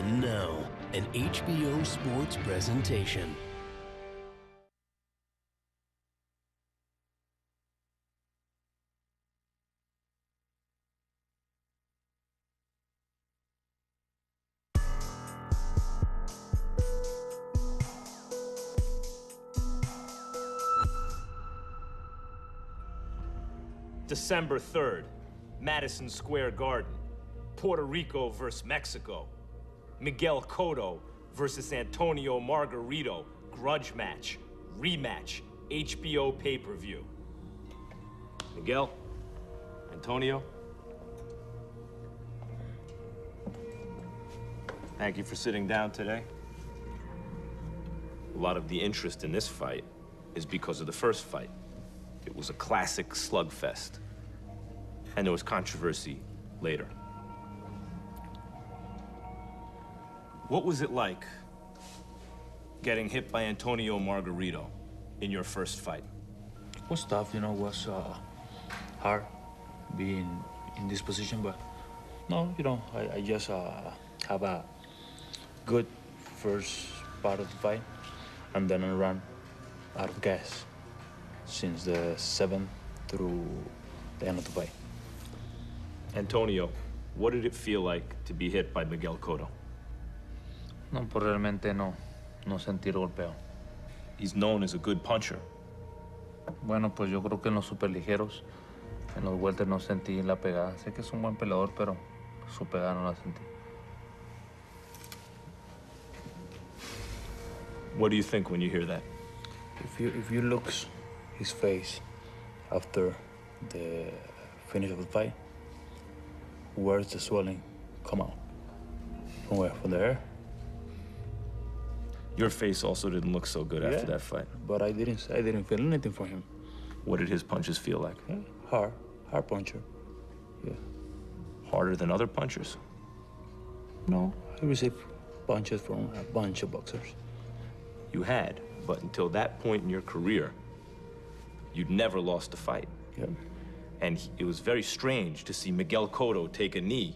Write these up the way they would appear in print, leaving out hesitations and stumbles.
And now, an HBO Sports presentation. December 3rd, Madison Square Garden, Puerto Rico versus Mexico. Miguel Cotto versus Antonio Margarito, grudge match, rematch, HBO pay-per-view. Miguel, Antonio, thank you for sitting down today. A lot of the interest in this fight is because of the first fight. It was a classic slugfest, and there was controversy later. What was it like getting hit by Antonio Margarito in your first fight? It was tough, you know, it was hard being in this position, but no, you know, I just have a good first part of the fight, and then I ran out of gas since the 7th through the end of the fight. Antonio, what did it feel like to be hit by Miguel Cotto? No, pues realmente no sentí el golpeo. He's known as a good puncher. Bueno, pues yo creo que en los superligeros, en los welter no sentí la pegada. Sé que es un buen peleador, pero su pegada no la sentí. What do you think when you hear that? If you look his face after the finish of the fight, where's the swelling come out? From where? From the air? Your face also didn't look so good after that fight. But I didn't feel anything from him. What did his punches feel like? Yeah, hard puncher. Yeah. Harder than other punchers? No, I received punches from a bunch of boxers. You had, but until that point in your career, you'd never lost a fight. Yeah. And it was very strange to see Miguel Cotto take a knee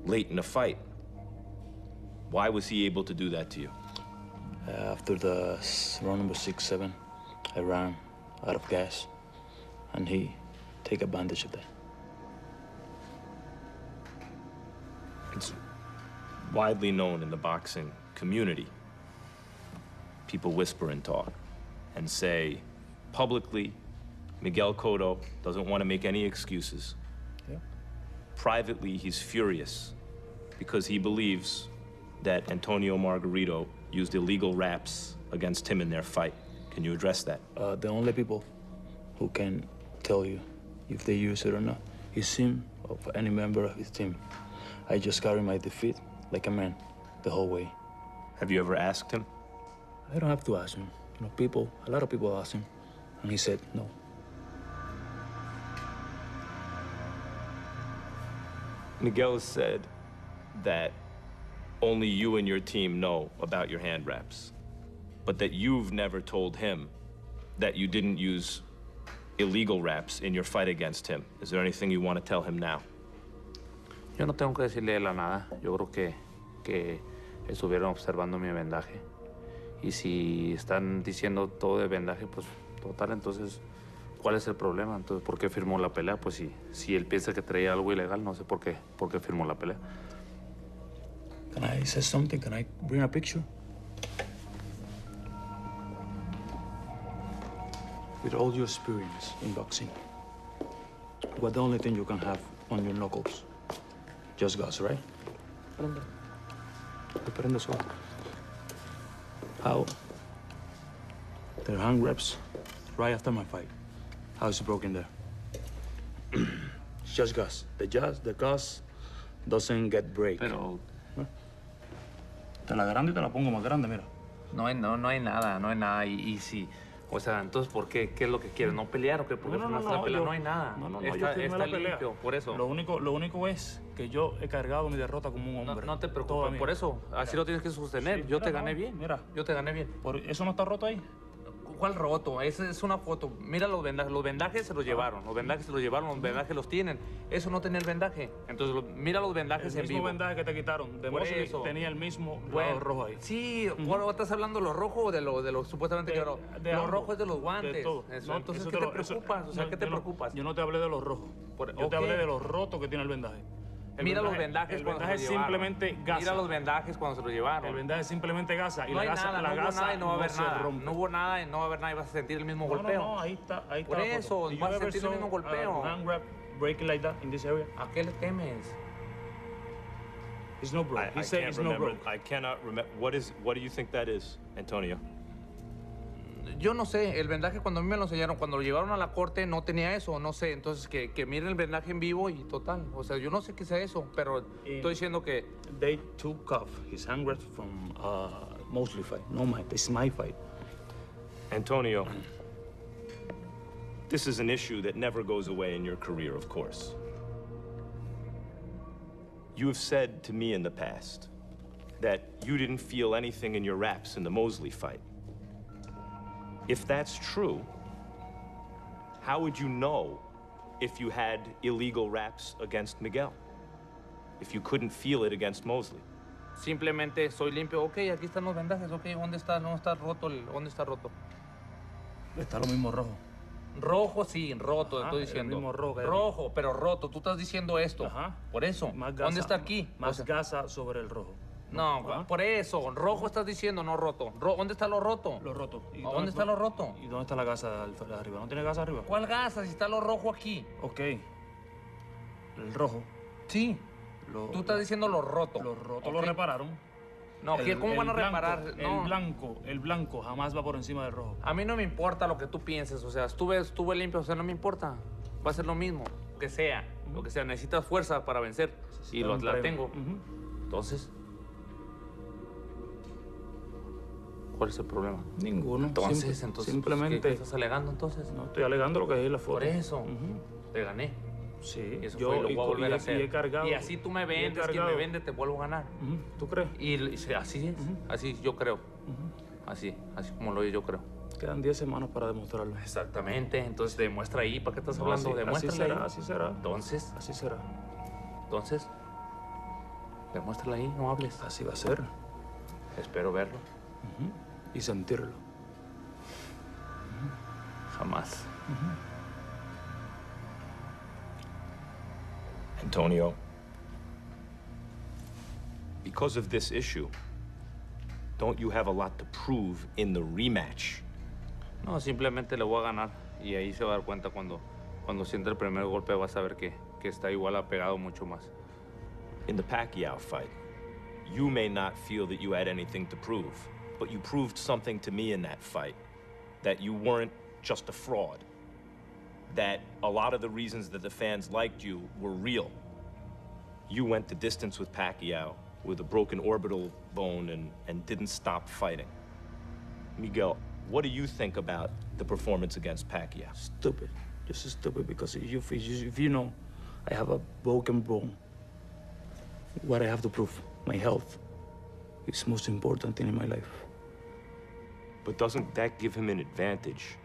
late in a fight. Why was he able to do that to you? After the round number 6, 7, I ran out of gas, and he take advantage of that. It's widely known in the boxing community. People whisper and talk and say publicly, Miguel Cotto doesn't want to make any excuses. Yeah. Privately, he's furious because he believes that Antonio Margarito used illegal raps against him in their fight. Can you address that? The only people who can tell you if they use it or not is him or any member of his team. I just carry my defeat like a man the whole way. Have you ever asked him? I don't have to ask him. You know, a lot of people ask him, and he said no. Miguel said that only you and your team know about your hand wraps, but that you've never told him that you didn't use illegal wraps in your fight against him. Is there anything you want to tell him now? Yo no tengo que decirle a él nada. Yo creo que estuvieron observando mi vendaje. Y si están diciendo todo de vendaje, pues total, entonces, ¿cuál es el problema? Entonces, ¿por qué firmó la pelea? Pues si él piensa que traía algo ilegal, no sé por qué firmó la pelea. Can I say something? Can I bring a picture? With all your experience in boxing, what the only thing you can have on your knuckles? Just guts, right? Prende solo. How? Their hand reps right after my fight. How is it broken there? It's just gas. The gas doesn't get break. Pero te la grande y te la pongo más grande, mira. No hay nada. Y si, o sea, entonces, ¿por qué? ¿Qué es lo que quieres? ¿No pelear o qué? ¿Por qué firmaste la pelea? No hay nada. No, está, yo firmé está la pelea. limpio, por eso. Lo único es que yo he cargado mi derrota como un hombre. No te preocupes, por eso. Así lo tienes que sostener. Sí, yo mira, te gané bien. Mira. Yo te gané bien. ¿Eso no está roto ahí? ¿Cuál roto? Esa es una foto. Mira los vendajes. Los vendajes se los llevaron. Los vendajes se los llevaron. Los vendajes los tienen. Eso no tenía el vendaje. Entonces, mira los vendajes en vivo. El mismo vendaje que te quitaron. De Mosley tenía el mismo lado rojo ahí. Sí, ¿estás hablando de lo rojo o de lo supuestamente que lo rojo es de los guantes? De todo. Eso, entonces, ¿qué te preocupas? O sea, ¿qué te preocupas? Yo no te hablé de los rojos. Yo te hablé de los rotos que tiene el vendaje. Mira los vendajes cuando se lo llevaron. Simplemente gasa. Mira los vendajes cuando se lo llevaron. El vendaje simplemente gasa. Y no la gasa, nada, la no hubo gasa nada y no va a haber nada. rompe. No hubo nada y no va a haber nada y vas a sentir el mismo golpeo. No, ahí está. Por eso, vas a sentir el mismo golpeo. Hand wrap breaking like that in this area? ¿A qué le temes? It's no broke. He said it's no broke. I cannot remember. What do you think that is, Antonio? Yo no sé, el vendaje cuando a mí me lo enseñaron, cuando lo llevaron a la corte no tenía eso, no sé, entonces que miren el vendaje en vivo y total, o sea, yo no sé qué sea eso, pero estoy diciendo que... They took off his hand wraps from Mosley fight, no mine, this is my fight. Antonio, this is an issue that never goes away in your career, of course. You have said to me in the past that you didn't feel anything in your wraps in the Mosley fight. If that's true, how would you know if you had illegal wraps against Miguel? If you couldn't feel it against Mosley? Simplemente soy limpio. Ok, aquí están los vendajes. Ok, ¿dónde está? No está roto. ¿Dónde está roto? Está lo mismo rojo. Rojo, sí, roto, estoy diciendo. El mismo rojo. Rojo, pero roto. Tú estás diciendo esto. Ajá. Por eso. Más gasa, ¿Dónde está aquí? Más gasa sobre el rojo. No, por eso. Rojo estás diciendo, no roto. ¿Dónde está lo roto? Lo roto. ¿Dónde está lo roto? ¿Y dónde está la gasa de arriba? ¿No tiene gasa arriba? ¿Cuál gasa si está lo rojo aquí? Ok. El rojo. Sí. Tú estás diciendo lo roto. Lo roto lo repararon. No, ¿cómo van a reparar? No. El blanco jamás va por encima del rojo. A mí no me importa lo que tú pienses, o sea, estuve limpio, o sea, no me importa. Va a ser lo mismo, lo que sea. Necesitas fuerza para vencer y la tengo. Entonces, ¿cuál es el problema? Ninguno. Entonces, simplemente... ¿qué estás alegando entonces? No, estoy alegando lo que es la foto. Por eso, te gané. Sí, eso fue, lo voy a volver a hacer. Y he cargado. Y así tú me vendes, quien me vende, te vuelvo a ganar. ¿Tú crees? Y así es, así yo creo. Así como lo yo creo. Quedan 10 semanas para demostrarlo. Exactamente, entonces demuestra ahí, ¿para qué estás hablando? Demuéstrala ahí. Así será. Entonces. Así será. Entonces, demuéstrala ahí, no hables. Así va a ser. Espero verlo. Y sentirlo. Jamás. Antonio, because of this issue, don't you have a lot to prove in the rematch? No, simplemente le voy a ganar y ahí se va a dar cuenta cuando sienta el primer golpe, vas a ver que está igual apegado mucho más. In the Pacquiao fight, you may not feel that you had anything to prove, but you proved something to me in that fight, that you weren't just a fraud, that a lot of the reasons that the fans liked you were real. You went the distance with Pacquiao with a broken orbital bone and didn't stop fighting. Miguel, what do you think about the performance against Pacquiao? Stupid. Just stupid, because if you know I have a broken bone, what I have to prove, my health, is most important thing in my life. But doesn't that give him an advantage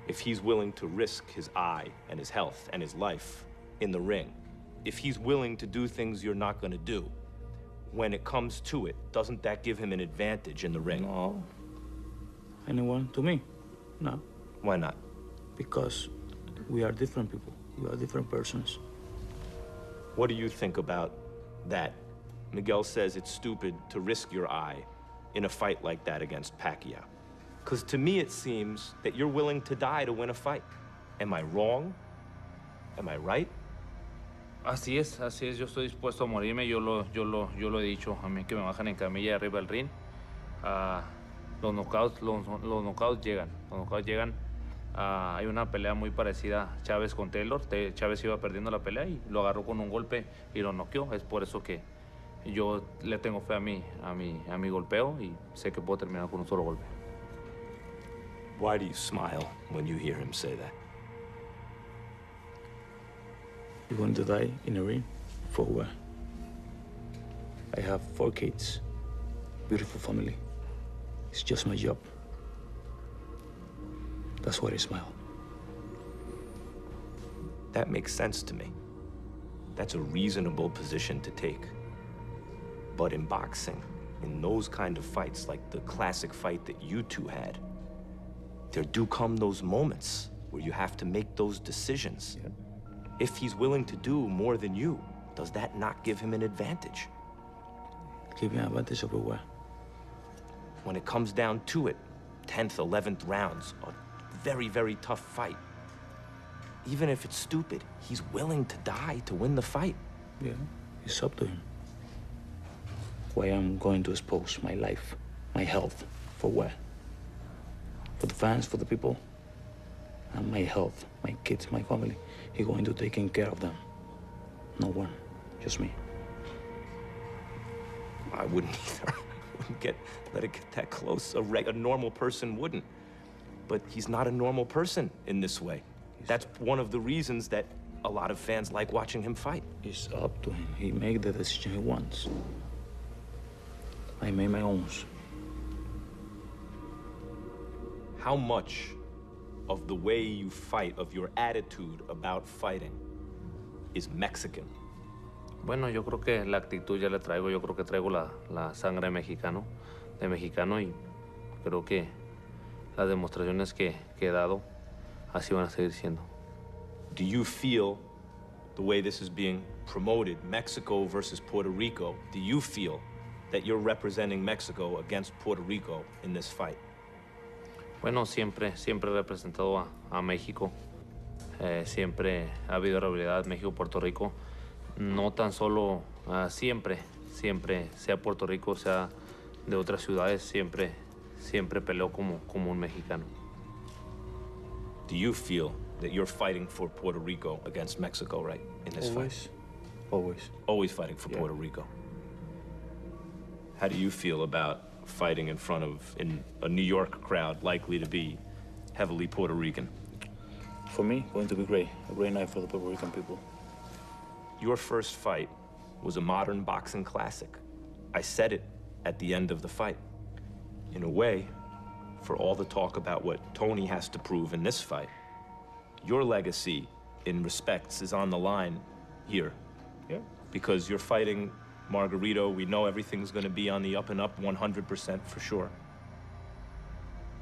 if he's willing to risk his eye and his health and his life in the ring? If he's willing to do things you're not going to do, when it comes to it, doesn't that give him an advantage in the ring? No. Anyone? To me? No. Why not? Because we are different people. We are different persons. What do you think about that? Miguel says it's stupid to risk your eye in a fight like that against Pacquiao. Because to me it seems that you're willing to die to win a fight. Am I wrong? Am I right? Así es, yo estoy dispuesto a morirme, yo lo he dicho, a mí que me bajan en camilla arriba del ring. Los knockouts llegan. Hay una pelea muy parecida, Chávez con Taylor. Chávez iba perdiendo la pelea y lo agarró con un golpe y lo noqueó. Es por eso que yo le tengo fe a mi golpeo y sé que puedo terminar con un solo golpe. Why do you smile when you hear him say that? You want to die in a ring? For what? I have 4 kids, beautiful family. It's just my job. That's why he smiled. That makes sense to me. That's a reasonable position to take. But in boxing, in those kind of fights, like the classic fight that you two had, there do come those moments where you have to make those decisions. Yeah. If he's willing to do more than you, does that not give him an advantage? Give me an advantage over what? When it comes down to it, 10th, 11th rounds, a very, very tough fight. Even if it's stupid, he's willing to die to win the fight. Yeah, it's up to him. Why I'm going to expose my life, my health, for what? For the fans, for the people? And my health, my kids, my family. He going to take care of them. No one, just me. I wouldn't either. I wouldn't let it get that close. A normal person wouldn't. But he's not a normal person in this way. That's one of the reasons that a lot of fans like watching him fight. It's up to him. He make the decision he wants. I made my own. How much of the way you fight, of your attitude about fighting, is Mexican? Bueno, yo creo que la actitud ya la traigo. Yo creo que traigo la sangre mexicano, y creo que las demostraciones que he dado así van a seguir siendo. Do you feel the way this is being promoted, Mexico versus Puerto Rico, do you feel that you're representing Mexico against Puerto Rico in this fight? Bueno, siempre he representado a México. Siempre ha habido rivalidad México-Puerto Rico. No tan solo siempre, sea Puerto Rico, sea de otras ciudades, siempre peleo como un mexicano. Do you feel that you're fighting for Puerto Rico against Mexico, right, in this fight? Always. Always fighting for Puerto Rico. How do you feel about fighting in a New York crowd likely to be heavily Puerto Rican? For me, going to be great. A great night for the Puerto Rican people. Your first fight was a modern boxing classic. I said it at the end of the fight. In a way, for all the talk about what Tony has to prove in this fight, your legacy in respects is on the line here. Yeah. Because you're fighting Margarito. We know everything's going to be on the up and up 100% for sure.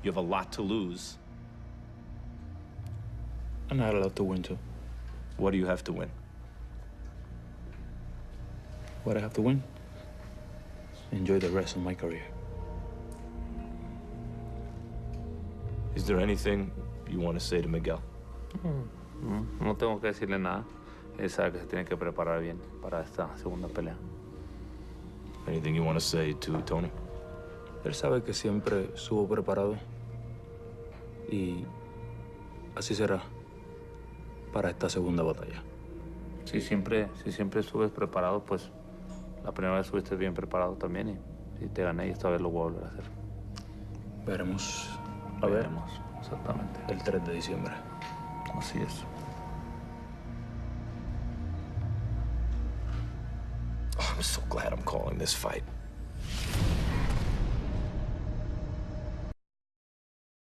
You have a lot to lose. And I had a lot to win, too. What do you have to win? What I have to win? Enjoy the rest of my career. Is there anything you want to say to Miguel? No tengo que decirle nada. Él sabe que se tiene que preparar bien para esta segunda pelea. Anything you want to say to Tony? Él sabe que siempre estuvo preparado y así será para esta segunda batalla. Si siempre estuve preparado, pues la primera vez estuviste bien preparado también y si te gané y esta vez lo voy a volver a hacer. Veremos. Veremos, exactamente. El 3 de diciembre. Así es. Oh, I'm so glad I'm calling this fight.